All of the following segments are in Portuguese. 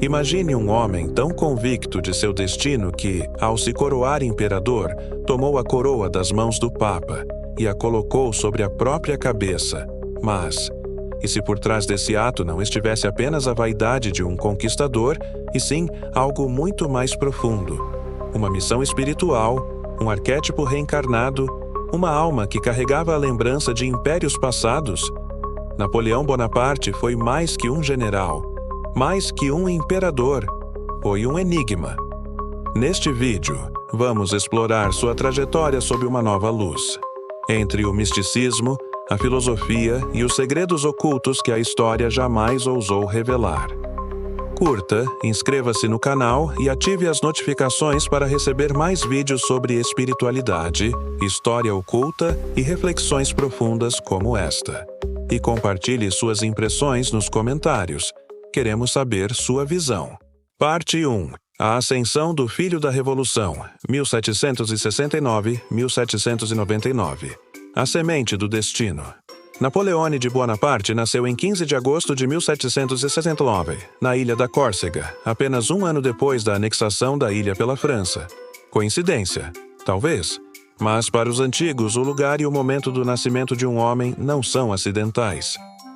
Imagine um homem tão convicto de seu destino que, ao se coroar imperador, tomou a coroa das mãos do Papa e a colocou sobre a própria cabeça. Mas, e se por trás desse ato não estivesse apenas a vaidade de um conquistador, e sim algo muito mais profundo? Uma missão espiritual, um arquétipo reencarnado, uma alma que carregava a lembrança de impérios passados? Napoleão Bonaparte foi mais que um general, mais que um imperador, foi um enigma. Neste vídeo, vamos explorar sua trajetória sob uma nova luz. Entre o misticismo, a filosofia e os segredos ocultos que a história jamais ousou revelar. Curta, inscreva-se no canal e ative as notificações para receber mais vídeos sobre espiritualidade, história oculta e reflexões profundas como esta. E compartilhe suas impressões nos comentários. Queremos saber sua visão. Parte 1. A Ascensão do Filho da Revolução, 1769-1799. A Semente do Destino. Napoleone de Bonaparte nasceu em 15 de agosto de 1769, na ilha da Córcega, apenas um ano depois da anexação da ilha pela França. Coincidência? Talvez. Mas para os antigos, o lugar e o momento do nascimento de um homem não são acidentais.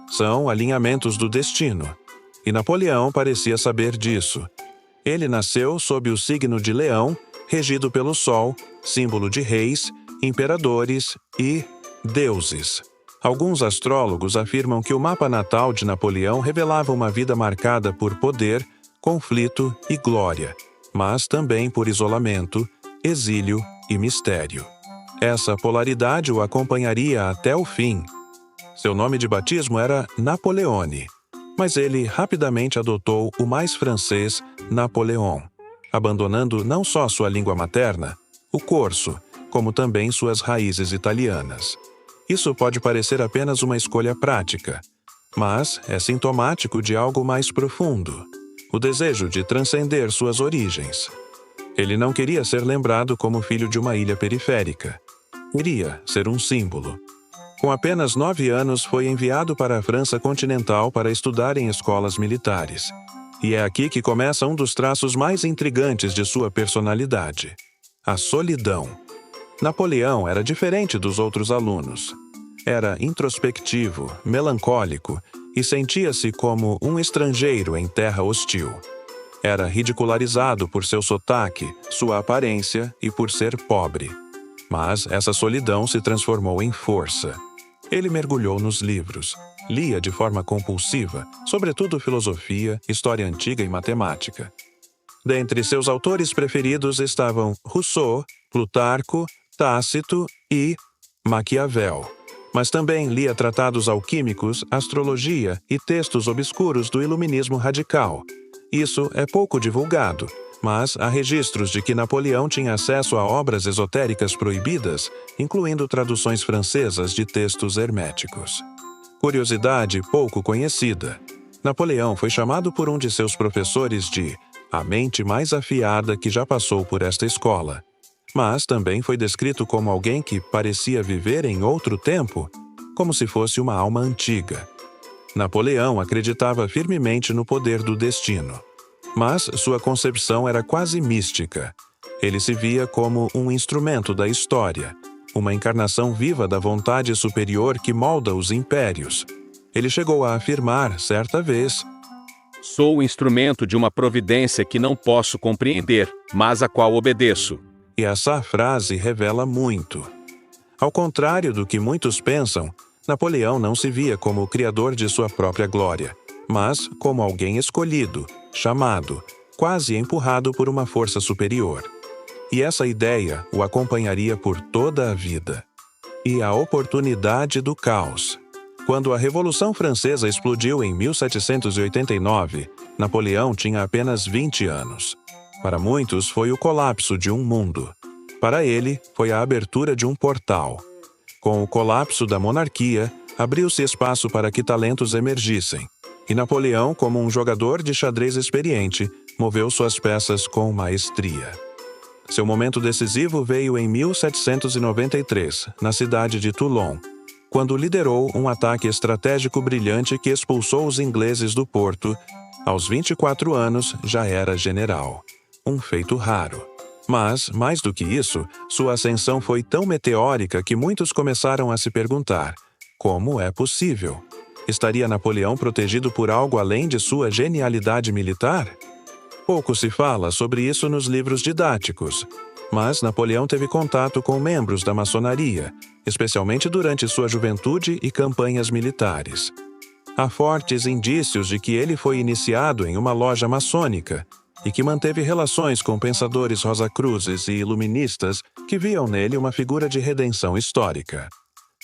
São alinhamentos do destino. E Napoleão parecia saber disso. Ele nasceu sob o signo de Leão, regido pelo Sol, símbolo de reis, imperadores e deuses. Alguns astrólogos afirmam que o mapa natal de Napoleão revelava uma vida marcada por poder, conflito e glória, mas também por isolamento, exílio e mistério. Essa polaridade o acompanharia até o fim. Seu nome de batismo era Napoleone, mas ele rapidamente adotou o mais francês Napoléon, abandonando não só sua língua materna, o corso, como também suas raízes italianas. Isso pode parecer apenas uma escolha prática, mas é sintomático de algo mais profundo, o desejo de transcender suas origens. Ele não queria ser lembrado como filho de uma ilha periférica. Queria ser um símbolo. Com apenas 9 anos, foi enviado para a França continental para estudar em escolas militares. E é aqui que começa um dos traços mais intrigantes de sua personalidade: a solidão. Napoleão era diferente dos outros alunos. Era introspectivo, melancólico e sentia-se como um estrangeiro em terra hostil. Era ridicularizado por seu sotaque, sua aparência e por ser pobre. Mas essa solidão se transformou em força. Ele mergulhou nos livros, lia de forma compulsiva, sobretudo filosofia, história antiga e matemática. Dentre seus autores preferidos estavam Rousseau, Plutarco, Tácito e Maquiavel. Mas também lia tratados alquímicos, astrologia e textos obscuros do iluminismo radical. Isso é pouco divulgado, mas há registros de que Napoleão tinha acesso a obras esotéricas proibidas, incluindo traduções francesas de textos herméticos. Curiosidade pouco conhecida: Napoleão foi chamado por um de seus professores de a mente mais afiada que já passou por esta escola. Mas também foi descrito como alguém que parecia viver em outro tempo, como se fosse uma alma antiga. Napoleão acreditava firmemente no poder do destino. Mas sua concepção era quase mística. Ele se via como um instrumento da história, uma encarnação viva da vontade superior que molda os impérios. Ele chegou a afirmar, certa vez: "Sou o instrumento de uma providência que não posso compreender, mas a qual obedeço." E essa frase revela muito. Ao contrário do que muitos pensam, Napoleão não se via como o criador de sua própria glória, mas como alguém escolhido, chamado, quase empurrado por uma força superior. E essa ideia o acompanharia por toda a vida. E a oportunidade do caos. Quando a Revolução Francesa explodiu em 1789, Napoleão tinha apenas 20 anos. Para muitos, foi o colapso de um mundo. Para ele, foi a abertura de um portal. Com o colapso da monarquia, abriu-se espaço para que talentos emergissem. E Napoleão, como um jogador de xadrez experiente, moveu suas peças com maestria. Seu momento decisivo veio em 1793, na cidade de Toulon, quando liderou um ataque estratégico brilhante que expulsou os ingleses do porto Aos 24 anos, já era general. Um feito raro. Mas, mais do que isso, sua ascensão foi tão meteórica que muitos começaram a se perguntar: como é possível? Estaria Napoleão protegido por algo além de sua genialidade militar? Pouco se fala sobre isso nos livros didáticos, mas Napoleão teve contato com membros da maçonaria, especialmente durante sua juventude e campanhas militares. Há fortes indícios de que ele foi iniciado em uma loja maçônica e que manteve relações com pensadores rosacruzes e iluministas que viam nele uma figura de redenção histórica.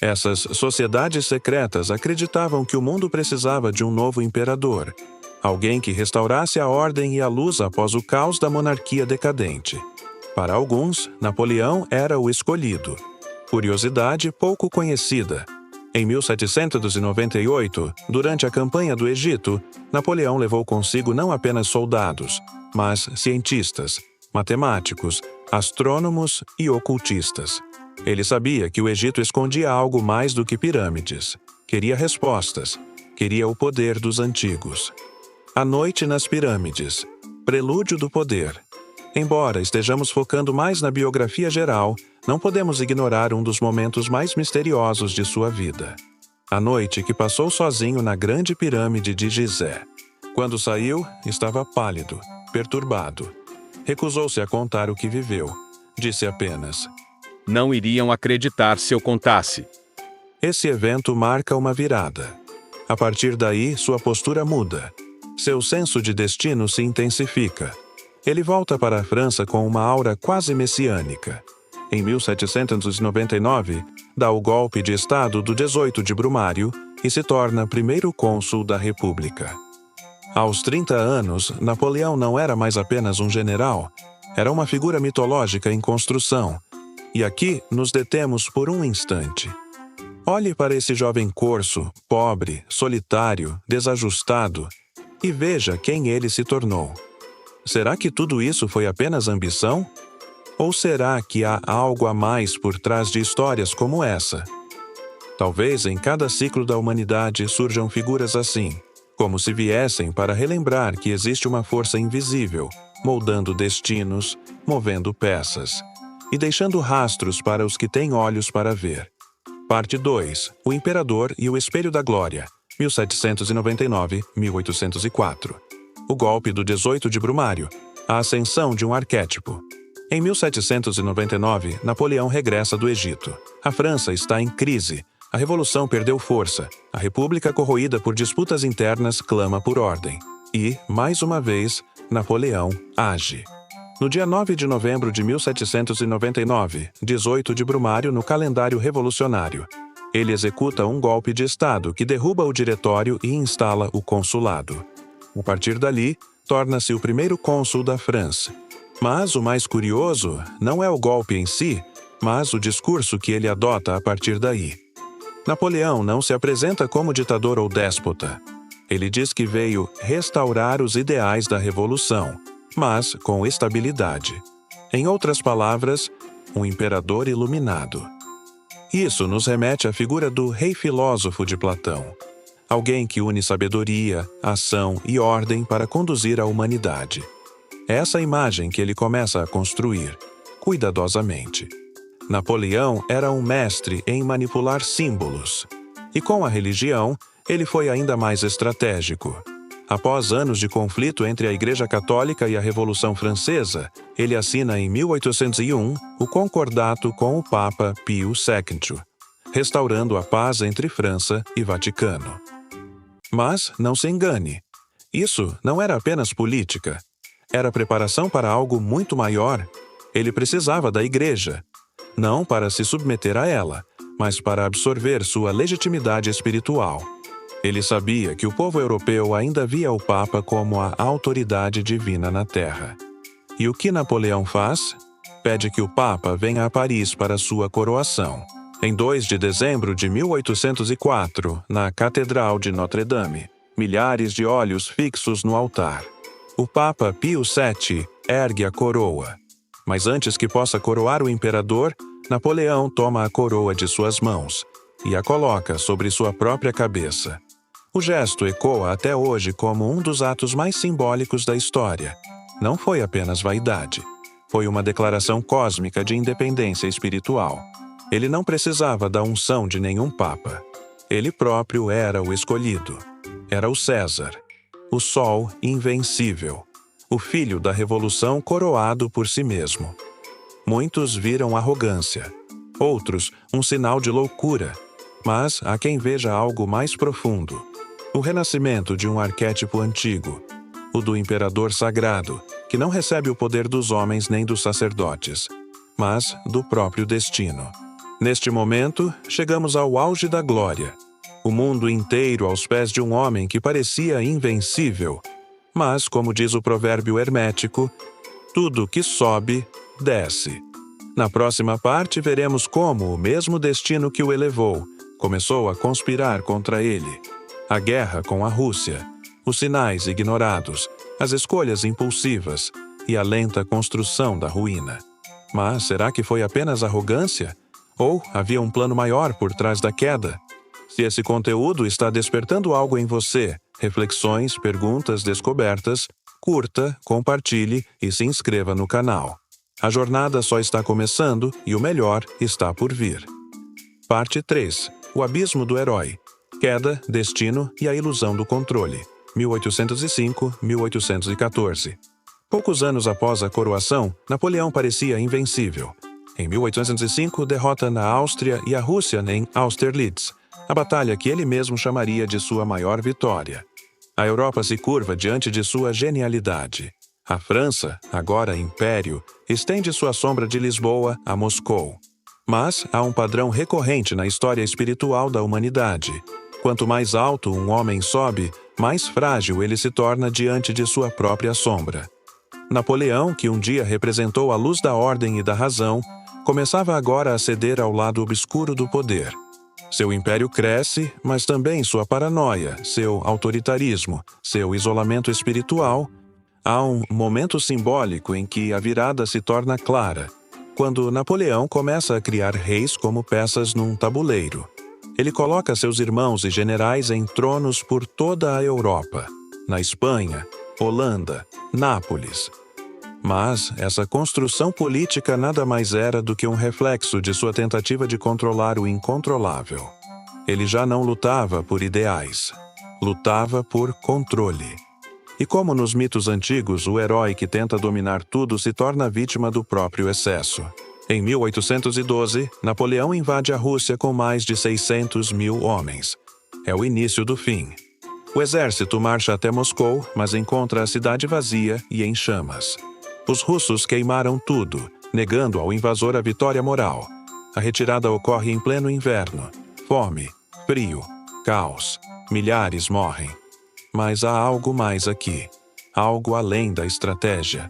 Essas sociedades secretas acreditavam que o mundo precisava de um novo imperador, alguém que restaurasse a ordem e a luz após o caos da monarquia decadente. Para alguns, Napoleão era o escolhido. Curiosidade pouco conhecida. Em 1798, durante a campanha do Egito, Napoleão levou consigo não apenas soldados, mas cientistas, matemáticos, astrônomos e ocultistas. Ele sabia que o Egito escondia algo mais do que pirâmides. Queria respostas. Queria o poder dos antigos. A Noite nas Pirâmides. Prelúdio do Poder. Embora estejamos focando mais na biografia geral, não podemos ignorar um dos momentos mais misteriosos de sua vida. A noite que passou sozinho na grande pirâmide de Gizé. Quando saiu, estava pálido, perturbado. Recusou-se a contar o que viveu. Disse apenas: Não iriam acreditar se eu contasse. Esse evento marca uma virada. A partir daí, sua postura muda. Seu senso de destino se intensifica. Ele volta para a França com uma aura quase messiânica. Em 1799, dá o golpe de Estado do 18 de Brumário e se torna primeiro cônsul da República. Aos 30 anos, Napoleão não era mais apenas um general, era uma figura mitológica em construção. E aqui nos detemos por um instante. Olhe para esse jovem corso, pobre, solitário, desajustado, e veja quem ele se tornou. Será que tudo isso foi apenas ambição? Ou será que há algo a mais por trás de histórias como essa? Talvez em cada ciclo da humanidade surjam figuras assim, como se viessem para relembrar que existe uma força invisível, moldando destinos, movendo peças, e deixando rastros para os que têm olhos para ver. Parte 2. O Imperador e o Espelho da Glória, 1799-1804. O golpe do 18 de Brumário, a ascensão de um arquétipo. Em 1799, Napoleão regressa do Egito. A França está em crise. A revolução perdeu força. A república, corroída por disputas internas, clama por ordem. E, mais uma vez, Napoleão age. No dia 9 de novembro de 1799, 18 de Brumário no calendário revolucionário, ele executa um golpe de Estado que derruba o diretório e instala o consulado. A partir dali, torna-se o primeiro cônsul da França. Mas o mais curioso não é o golpe em si, mas o discurso que ele adota a partir daí. Napoleão não se apresenta como ditador ou déspota. Ele diz que veio restaurar os ideais da revolução, mas com estabilidade. Em outras palavras, um imperador iluminado. Isso nos remete à figura do rei filósofo de Platão. Alguém que une sabedoria, ação e ordem para conduzir a humanidade. É essa imagem que ele começa a construir, cuidadosamente. Napoleão era um mestre em manipular símbolos. E com a religião, ele foi ainda mais estratégico. Após anos de conflito entre a Igreja Católica e a Revolução Francesa, ele assina em 1801 o Concordato com o Papa Pio VII, restaurando a paz entre França e Vaticano. Mas não se engane, isso não era apenas política. Era preparação para algo muito maior. Ele precisava da Igreja, não para se submeter a ela, mas para absorver sua legitimidade espiritual. Ele sabia que o povo europeu ainda via o Papa como a autoridade divina na Terra. E o que Napoleão faz? Pede que o Papa venha a Paris para sua coroação. Em 2 de dezembro de 1804, na Catedral de Notre-Dame, milhares de olhos fixos no altar. O Papa Pio VII ergue a coroa. Mas antes que possa coroar o imperador, Napoleão toma a coroa de suas mãos e a coloca sobre sua própria cabeça. O gesto ecoa até hoje como um dos atos mais simbólicos da história. Não foi apenas vaidade. Foi uma declaração cósmica de independência espiritual. Ele não precisava da unção de nenhum papa. Ele próprio era o escolhido. Era o César, o Sol invencível, o filho da revolução coroado por si mesmo. Muitos viram arrogância, outros um sinal de loucura, mas há quem veja algo mais profundo. O renascimento de um arquétipo antigo, o do imperador sagrado, que não recebe o poder dos homens nem dos sacerdotes, mas do próprio destino. Neste momento, chegamos ao auge da glória. O mundo inteiro aos pés de um homem que parecia invencível. Mas, como diz o provérbio hermético, tudo que sobe, desce. Na próxima parte, veremos como o mesmo destino que o elevou começou a conspirar contra ele. A guerra com a Rússia, os sinais ignorados, as escolhas impulsivas e a lenta construção da ruína. Mas será que foi apenas arrogância? Ou havia um plano maior por trás da queda? Se esse conteúdo está despertando algo em você, reflexões, perguntas, descobertas, curta, compartilhe e se inscreva no canal. A jornada só está começando e o melhor está por vir. Parte 3. O abismo do herói. Queda, destino e a ilusão do controle. 1805-1814. Poucos anos após a coroação, Napoleão parecia invencível. Em 1805, derrota na Áustria e a Rússia em Austerlitz, a batalha que ele mesmo chamaria de sua maior vitória. A Europa se curva diante de sua genialidade. A França, agora império, estende sua sombra de Lisboa a Moscou. Mas há um padrão recorrente na história espiritual da humanidade. Quanto mais alto um homem sobe, mais frágil ele se torna diante de sua própria sombra. Napoleão, que um dia representou a luz da ordem e da razão, começava agora a ceder ao lado obscuro do poder. Seu império cresce, mas também sua paranoia, seu autoritarismo, seu isolamento espiritual. Há um momento simbólico em que a virada se torna clara, quando Napoleão começa a criar reis como peças num tabuleiro. Ele coloca seus irmãos e generais em tronos por toda a Europa, na Espanha, Holanda, Nápoles. Mas essa construção política nada mais era do que um reflexo de sua tentativa de controlar o incontrolável. Ele já não lutava por ideais, lutava por controle. E como nos mitos antigos, o herói que tenta dominar tudo se torna vítima do próprio excesso. Em 1812, Napoleão invade a Rússia com mais de 600 mil homens. É o início do fim. O exército marcha até Moscou, mas encontra a cidade vazia e em chamas. Os russos queimaram tudo, negando ao invasor a vitória moral. A retirada ocorre em pleno inverno. Fome, frio, caos. Milhares morrem. Mas há algo mais aqui. Algo além da estratégia.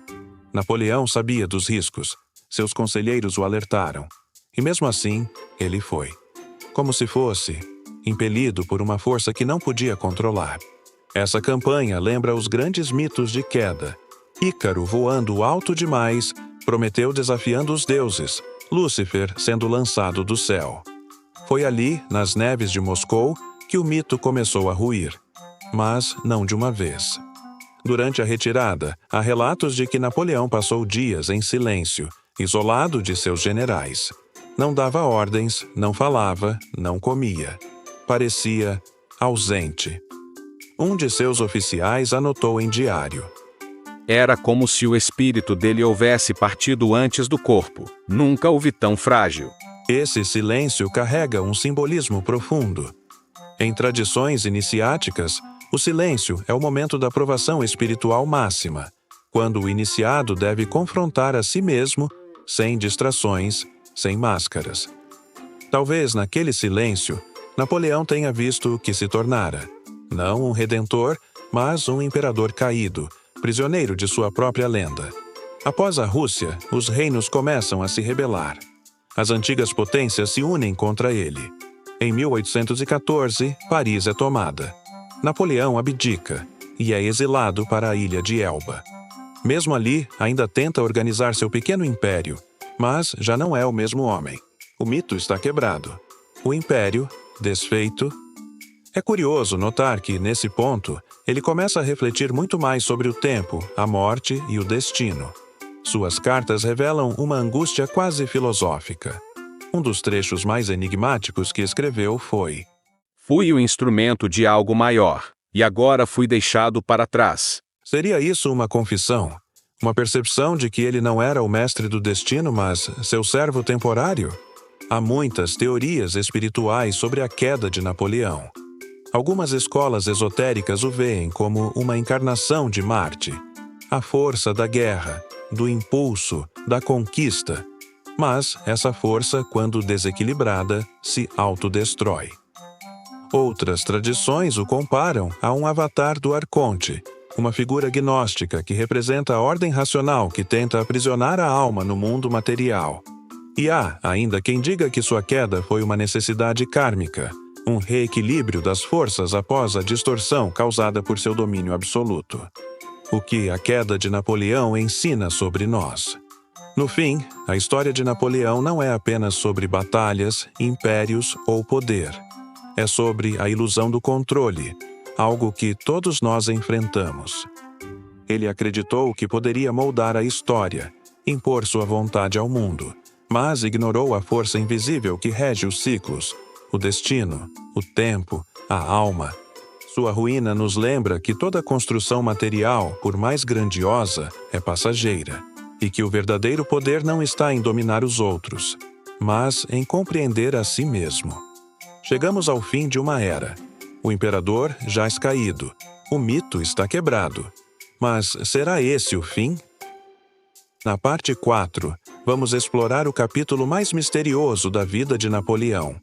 Napoleão sabia dos riscos. Seus conselheiros o alertaram. E mesmo assim, ele foi. Como se fosse impelido por uma força que não podia controlar. Essa campanha lembra os grandes mitos de queda. Ícaro voando alto demais, Prometeu desafiando os deuses, Lúcifer sendo lançado do céu. Foi ali, nas neves de Moscou, que o mito começou a ruir. Mas não de uma vez. Durante a retirada, há relatos de que Napoleão passou dias em silêncio, isolado de seus generais. Não dava ordens, não falava, não comia. Parecia ausente. Um de seus oficiais anotou em diário: Era como se o espírito dele houvesse partido antes do corpo. Nunca o vi tão frágil. Esse silêncio carrega um simbolismo profundo. Em tradições iniciáticas, o silêncio é o momento da provação espiritual máxima, quando o iniciado deve confrontar a si mesmo, sem distrações, sem máscaras. Talvez naquele silêncio, Napoleão tenha visto o que se tornara. Não um redentor, mas um imperador caído, prisioneiro de sua própria lenda. Após a Rússia, os reinos começam a se rebelar. As antigas potências se unem contra ele. Em 1814, Paris é tomada. Napoleão abdica e é exilado para a ilha de Elba. Mesmo ali, ainda tenta organizar seu pequeno império, mas já não é o mesmo homem. O mito está quebrado. O império, desfeito. É curioso notar que, nesse ponto, ele começa a refletir muito mais sobre o tempo, a morte e o destino. Suas cartas revelam uma angústia quase filosófica. Um dos trechos mais enigmáticos que escreveu foi: Fui o instrumento de algo maior, e agora fui deixado para trás. Seria isso uma confissão? Uma percepção de que ele não era o mestre do destino, mas seu servo temporário? Há muitas teorias espirituais sobre a queda de Napoleão. Algumas escolas esotéricas o veem como uma encarnação de Marte, a força da guerra, do impulso, da conquista. Mas essa força, quando desequilibrada, se autodestrói. Outras tradições o comparam a um avatar do Arconte, uma figura gnóstica que representa a ordem racional que tenta aprisionar a alma no mundo material. E há ainda quem diga que sua queda foi uma necessidade kármica, um reequilíbrio das forças após a distorção causada por seu domínio absoluto. O que a queda de Napoleão ensina sobre nós? No fim, a história de Napoleão não é apenas sobre batalhas, impérios ou poder. É sobre a ilusão do controle, algo que todos nós enfrentamos. Ele acreditou que poderia moldar a história, impor sua vontade ao mundo, mas ignorou a força invisível que rege os ciclos, o destino, o tempo, a alma. Sua ruína nos lembra que toda construção material, por mais grandiosa, é passageira, e que o verdadeiro poder não está em dominar os outros, mas em compreender a si mesmo. Chegamos ao fim de uma era. O imperador jaz caído. O mito está quebrado. Mas será esse o fim? Na parte 4, vamos explorar o capítulo mais misterioso da vida de Napoleão: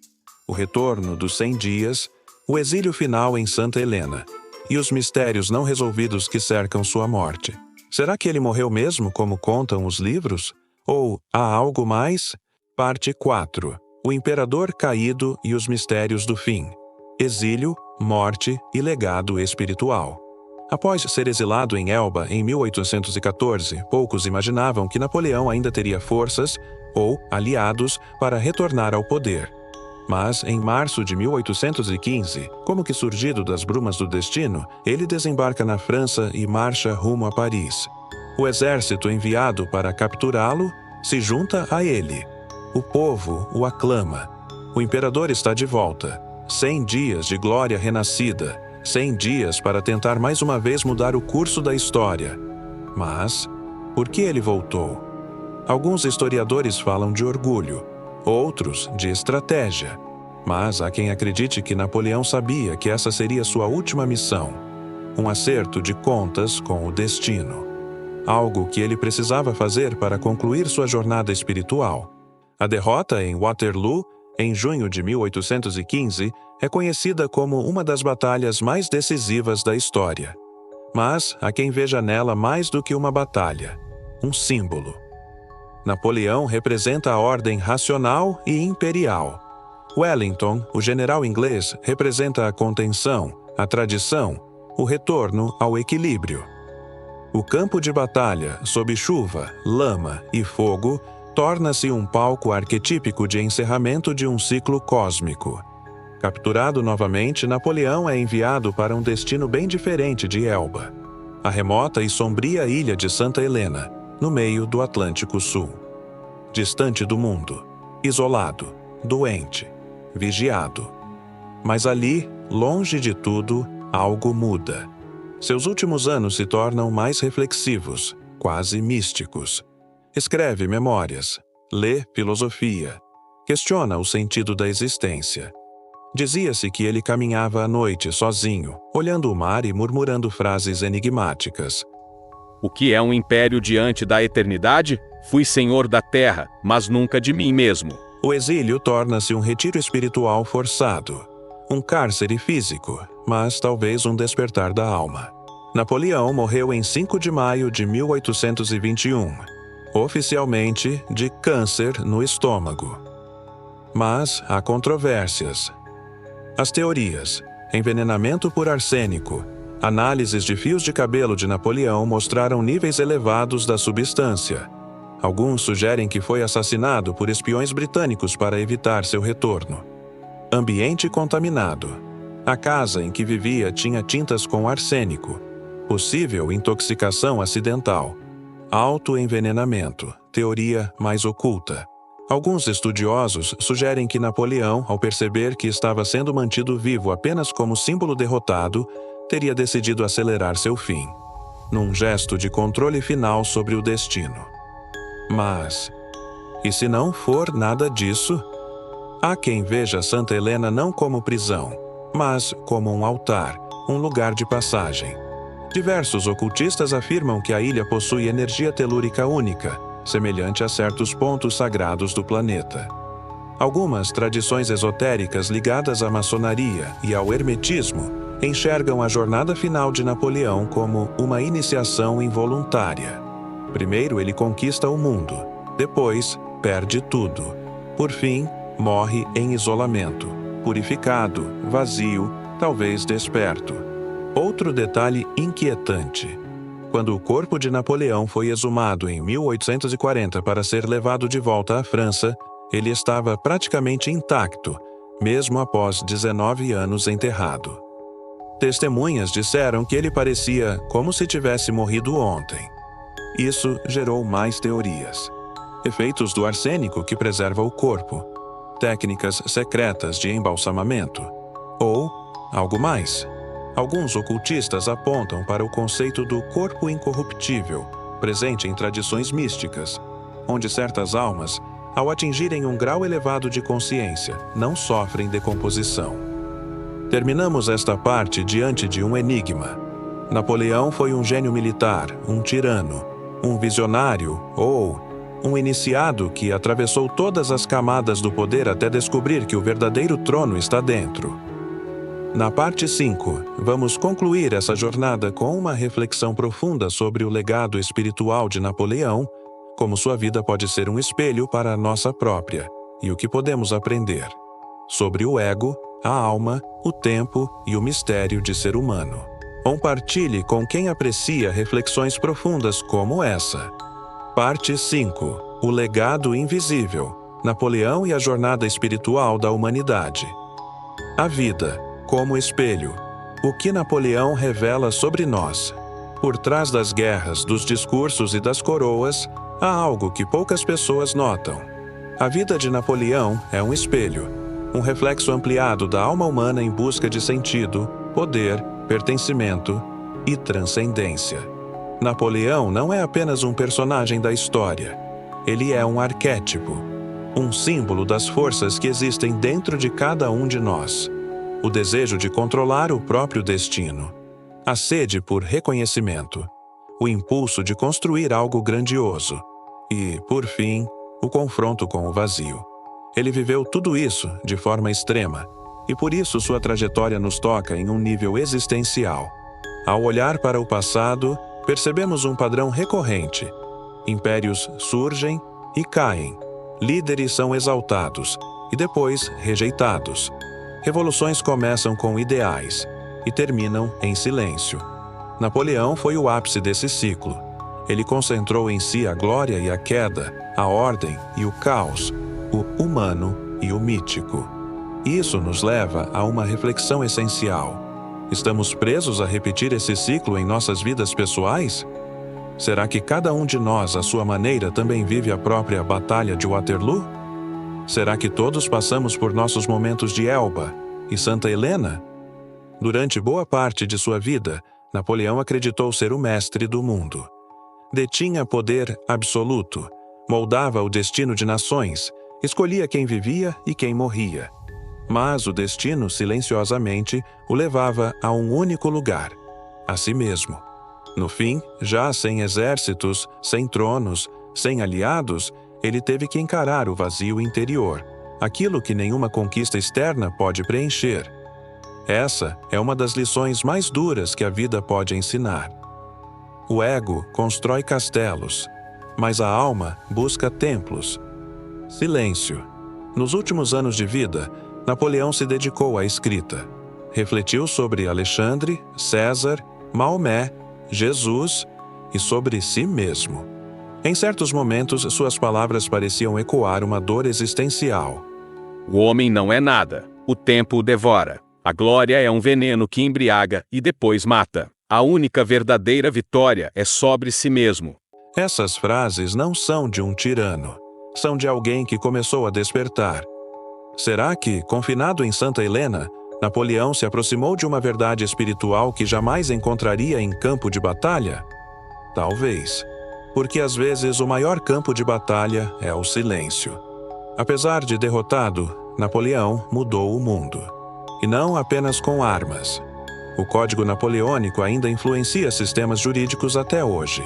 o retorno dos 100 dias, o exílio final em Santa Helena e os mistérios não resolvidos que cercam sua morte. Será que ele morreu mesmo, como contam os livros? Ou há algo mais? Parte 4. O imperador caído e os mistérios do fim. Exílio, morte e legado espiritual. Após ser exilado em Elba em 1814, poucos imaginavam que Napoleão ainda teria forças ou aliados para retornar ao poder. Mas, em março de 1815, como que surgido das brumas do destino, ele desembarca na França e marcha rumo a Paris. O exército enviado para capturá-lo se junta a ele. O povo o aclama. O imperador está de volta. 100 dias de glória renascida. 100 dias para tentar mais uma vez mudar o curso da história. Mas, por que ele voltou? Alguns historiadores falam de orgulho, outros de estratégia. Mas há quem acredite que Napoleão sabia que essa seria sua última missão, um acerto de contas com o destino. Algo que ele precisava fazer para concluir sua jornada espiritual. A derrota em Waterloo, em junho de 1815, é conhecida como uma das batalhas mais decisivas da história. Mas há quem veja nela mais do que uma batalha, um símbolo. Napoleão representa a ordem racional e imperial. Wellington, o general inglês, representa a contenção, a tradição, o retorno ao equilíbrio. O campo de batalha, sob chuva, lama e fogo, torna-se um palco arquetípico de encerramento de um ciclo cósmico. Capturado novamente, Napoleão é enviado para um destino bem diferente de Elba, a remota e sombria ilha de Santa Helena, no meio do Atlântico Sul. Distante do mundo, isolado, doente, vigiado. Mas ali, longe de tudo, algo muda. Seus últimos anos se tornam mais reflexivos, quase místicos. Escreve memórias, lê filosofia, questiona o sentido da existência. Dizia-se que ele caminhava à noite sozinho, olhando o mar e murmurando frases enigmáticas. O que é um império diante da eternidade? Fui senhor da terra, mas nunca de mim mesmo. O exílio torna-se um retiro espiritual forçado, um cárcere físico, mas talvez um despertar da alma. Napoleão morreu em 5 de maio de 1821, oficialmente de câncer no estômago. Mas há controvérsias. As teorias: envenenamento por arsênico. Análises de fios de cabelo de Napoleão mostraram níveis elevados da substância. Alguns sugerem que foi assassinado por espiões britânicos para evitar seu retorno. Ambiente contaminado. A casa em que vivia tinha tintas com arsênico, possível intoxicação acidental, autoenvenenamento, teoria mais oculta. Alguns estudiosos sugerem que Napoleão, ao perceber que estava sendo mantido vivo apenas como símbolo derrotado, teria decidido acelerar seu fim, num gesto de controle final sobre o destino. Mas, e se não for nada disso? Há quem veja Santa Helena não como prisão, mas como um altar, um lugar de passagem. Diversos ocultistas afirmam que a ilha possui energia telúrica única, semelhante a certos pontos sagrados do planeta. Algumas tradições esotéricas ligadas à maçonaria e ao hermetismo enxergam a jornada final de Napoleão como uma iniciação involuntária. Primeiro ele conquista o mundo, depois perde tudo. Por fim, morre em isolamento, purificado, vazio, talvez desperto. Outro detalhe inquietante. Quando o corpo de Napoleão foi exumado em 1840 para ser levado de volta à França, ele estava praticamente intacto, mesmo após 19 anos enterrado. Testemunhas disseram que ele parecia como se tivesse morrido ontem. Isso gerou mais teorias. Efeitos do arsênico que preserva o corpo, técnicas secretas de embalsamamento, ou algo mais. Alguns ocultistas apontam para o conceito do corpo incorruptível, presente em tradições místicas, onde certas almas, ao atingirem um grau elevado de consciência, não sofrem decomposição. Terminamos esta parte diante de um enigma. Napoleão foi um gênio militar, um tirano, um visionário ou um iniciado que atravessou todas as camadas do poder até descobrir que o verdadeiro trono está dentro. Na parte 5, vamos concluir essa jornada com uma reflexão profunda sobre o legado espiritual de Napoleão, como sua vida pode ser um espelho para a nossa própria, e o que podemos aprender sobre o ego, a alma, o tempo e o mistério de ser humano. Compartilhe com quem aprecia reflexões profundas como essa. Parte 5. O legado invisível. Napoleão e a jornada espiritual da humanidade. A vida como espelho. O que Napoleão revela sobre nós. Por trás das guerras, dos discursos e das coroas, há algo que poucas pessoas notam. A vida de Napoleão é um espelho, um reflexo ampliado da alma humana em busca de sentido, poder, pertencimento e transcendência. Napoleão não é apenas um personagem da história. Ele é um arquétipo, um símbolo das forças que existem dentro de cada um de nós. O desejo de controlar o próprio destino, a sede por reconhecimento, o impulso de construir algo grandioso e, por fim, o confronto com o vazio. Ele viveu tudo isso de forma extrema e por isso sua trajetória nos toca em um nível existencial. Ao olhar para o passado, percebemos um padrão recorrente. Impérios surgem e caem, líderes são exaltados e depois rejeitados. Revoluções começam com ideais e terminam em silêncio. Napoleão foi o ápice desse ciclo. Ele concentrou em si a glória e a queda, a ordem e o caos, o humano e o mítico. Isso nos leva a uma reflexão essencial. Estamos presos a repetir esse ciclo em nossas vidas pessoais? Será que cada um de nós, à sua maneira, também vive a própria Batalha de Waterloo? Será que todos passamos por nossos momentos de Elba e Santa Helena? Durante boa parte de sua vida, Napoleão acreditou ser o mestre do mundo. Detinha poder absoluto, moldava o destino de nações, escolhia quem vivia e quem morria. Mas o destino, silenciosamente, o levava a um único lugar, a si mesmo. No fim, já sem exércitos, sem tronos, sem aliados, ele teve que encarar o vazio interior, aquilo que nenhuma conquista externa pode preencher. Essa é uma das lições mais duras que a vida pode ensinar. O ego constrói castelos, mas a alma busca templos. Silêncio. Nos últimos anos de vida, Napoleão se dedicou à escrita. Refletiu sobre Alexandre, César, Maomé, Jesus e sobre si mesmo. Em certos momentos, suas palavras pareciam ecoar uma dor existencial. O homem não é nada, o tempo o devora. A glória é um veneno que embriaga e depois mata. A única verdadeira vitória é sobre si mesmo. Essas frases não são de um tirano. São de alguém que começou a despertar. Será que, confinado em Santa Helena, Napoleão se aproximou de uma verdade espiritual que jamais encontraria em campo de batalha? Talvez. Porque às vezes o maior campo de batalha é o silêncio. Apesar de derrotado, Napoleão mudou o mundo. E não apenas com armas. O Código Napoleônico ainda influencia sistemas jurídicos até hoje.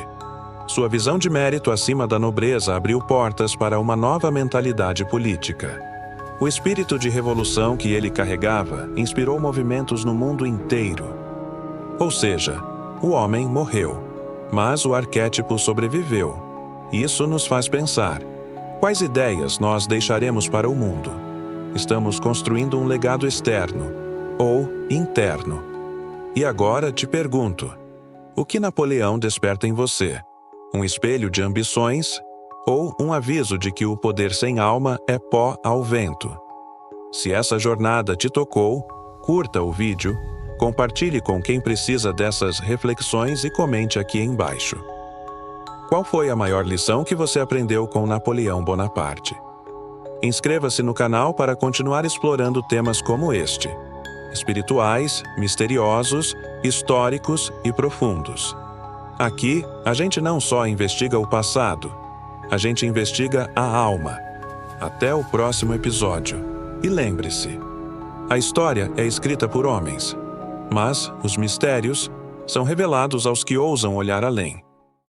Sua visão de mérito acima da nobreza abriu portas para uma nova mentalidade política. O espírito de revolução que ele carregava inspirou movimentos no mundo inteiro. Ou seja, o homem morreu, mas o arquétipo sobreviveu. Isso nos faz pensar: quais ideias nós deixaremos para o mundo? Estamos construindo um legado externo ou interno. E agora te pergunto: o que Napoleão desperta em você? Um espelho de ambições ou um aviso de que o poder sem alma é pó ao vento? Se essa jornada te tocou, curta o vídeo, compartilhe com quem precisa dessas reflexões e comente aqui embaixo. Qual foi a maior lição que você aprendeu com Napoleão Bonaparte? Inscreva-se no canal para continuar explorando temas como este: espirituais, misteriosos, históricos e profundos. Aqui, a gente não só investiga o passado, a gente investiga a alma. Até o próximo episódio. E lembre-se, a história é escrita por homens, mas os mistérios são revelados aos que ousam olhar além.